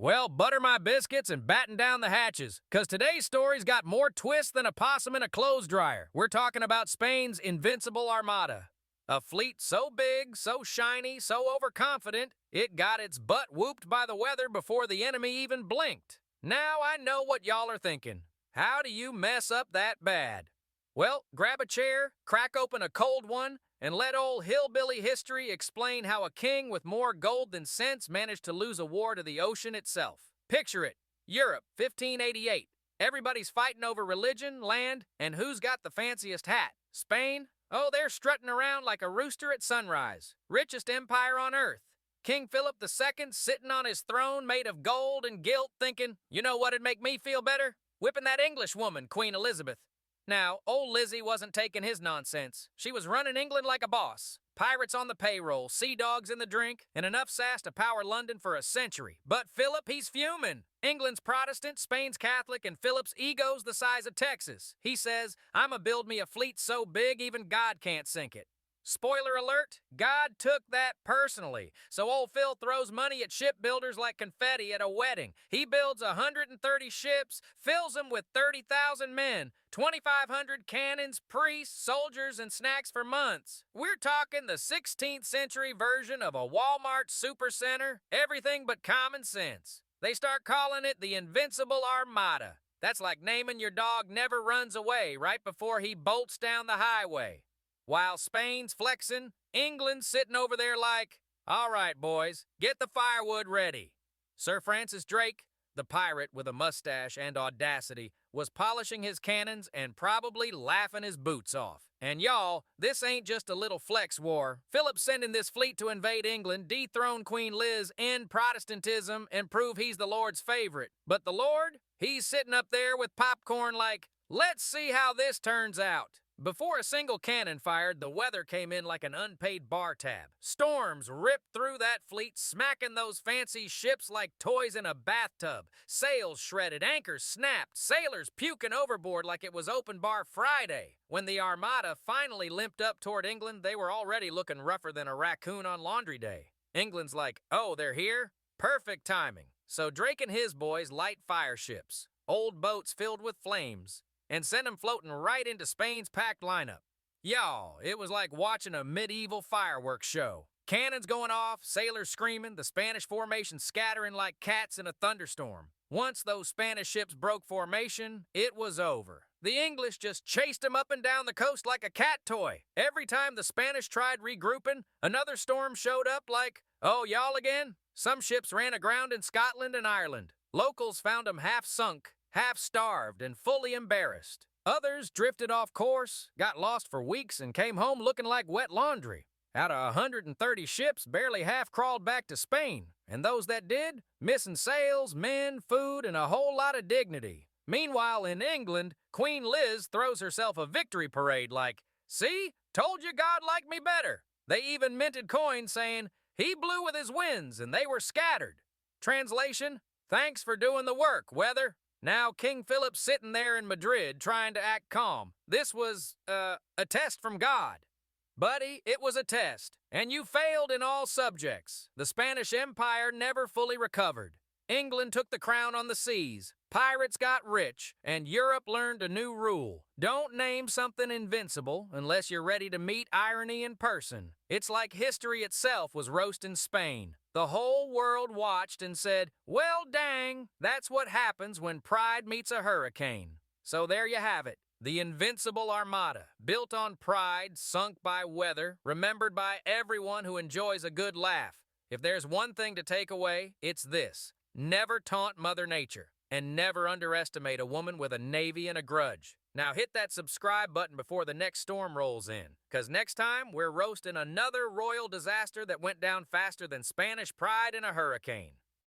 Well, butter my biscuits and batten down the hatches, because today's story's got more twists than a possum in a clothes dryer. We're talking about Spain's Invincible Armada. A fleet so big, so shiny, so overconfident, it got its butt whooped by the weather before the enemy even blinked. Now I know what y'all are thinking. How do you mess up that bad? Well, grab a chair, crack open a cold one, and let old hillbilly history explain how a king with more gold than sense managed to lose a war to the ocean itself. Picture it. Europe, 1588. Everybody's fighting over religion, land, and who's got the fanciest hat. Spain? Oh, they're strutting around like a rooster at sunrise. Richest empire on earth. King Philip II sitting on his throne made of gold and gilt thinking, you know what'd make me feel better? Whipping that English woman, Queen Elizabeth. Now, old Lizzie wasn't taking his nonsense. She was running England like a boss. Pirates on the payroll, sea dogs in the drink, and enough sass to power London for a century. But Philip, he's fuming. England's Protestant, Spain's Catholic, and Philip's ego's the size of Texas. He says, I'ma build me a fleet so big even God can't sink it. Spoiler alert, God took that personally. So old Phil throws money at shipbuilders like confetti at a wedding. He builds 130 ships, fills them with 30,000 men, 2,500 cannons, priests, soldiers, and snacks for months. We're talking the 16th century version of a Walmart supercenter, everything but common sense. They start calling it the Invincible Armada. That's like naming your dog Never Runs Away right before he bolts down the highway. While Spain's flexing, England's sitting over there like, all right, boys, get the firewood ready. Sir Francis Drake, the pirate with a mustache and audacity, was polishing his cannons and probably laughing his boots off. And y'all, this ain't just a little flex war. Philip's sending this fleet to invade England, dethrone Queen Liz, end Protestantism, and prove he's the Lord's favorite. But the Lord, he's sitting up there with popcorn like, let's see how this turns out. Before a single cannon fired, the weather came in like an unpaid bar tab. Storms ripped through that fleet, smacking those fancy ships like toys in a bathtub. Sails shredded, anchors snapped, sailors puking overboard like it was open bar Friday. When the Armada finally limped up toward England, they were already looking rougher than a raccoon on laundry day. England's like, oh, they're here? Perfect timing. So Drake and his boys light fire ships, old boats filled with flames, and sent them floating right into Spain's packed lineup. Y'all, it was like watching a medieval fireworks show. Cannons going off, sailors screaming, the Spanish formation scattering like cats in a thunderstorm. Once those Spanish ships broke formation, it was over. The English just chased them up and down the coast like a cat toy. Every time the Spanish tried regrouping, another storm showed up like, oh, y'all again? Some ships ran aground in Scotland and Ireland. Locals found them half sunk, half starved, and fully embarrassed. Others drifted off course, got lost for weeks, and came home looking like wet laundry. Out of 130 ships, barely half crawled back to Spain, and those that did, missing sails, men, food, and a whole lot of dignity. Meanwhile, in England, Queen Liz throws herself a victory parade like, see, told you God liked me better. They even minted coins saying, he blew with his winds, and they were scattered. Translation, thanks for doing the work, weather. Now, King Philip's sitting there in Madrid trying to act calm. This was, a test from God. Buddy, it was a test, and you failed in all subjects. The Spanish Empire never fully recovered. England took the crown on the seas. Pirates got rich, and Europe learned a new rule. Don't name something invincible unless you're ready to meet irony in person. It's like history itself was roasting Spain. The whole world watched and said, well, dang, that's what happens when pride meets a hurricane. So there you have it. The Invincible Armada, built on pride, sunk by weather, remembered by everyone who enjoys a good laugh. If there's one thing to take away, it's this. Never taunt Mother Nature, and never underestimate a woman with a navy and a grudge. Now hit that subscribe button before the next storm rolls in, because next time we're roasting another royal disaster that went down faster than Spanish pride in a hurricane.